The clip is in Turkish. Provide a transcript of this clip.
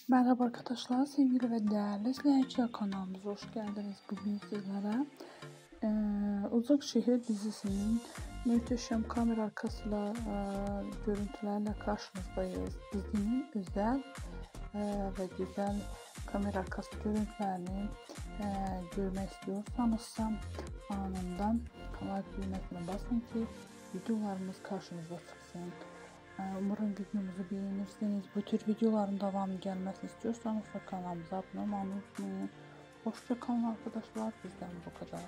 Merhaba arkadaşlar, sevgili ve değerli izleyiciler, kanalımıza hoş geldiniz. Bugün sizlere Uzak Şehir dizisinin muhteşem kamera arkasıyla görüntülerle karşınızdayız. Dizinin özel ve güzel kamera arkası görüntülerini görmek istiyorsanız anından kanal düğmesine basın ki videolarımız karşınıza çıksın. Umarım videomuzu beğenirsiniz. Bu tür videoların devamı gelmesini istiyorsanız kanalımıza abone olmayı unutmayın. Hoşça kalın arkadaşlar. Bizden bu kadar.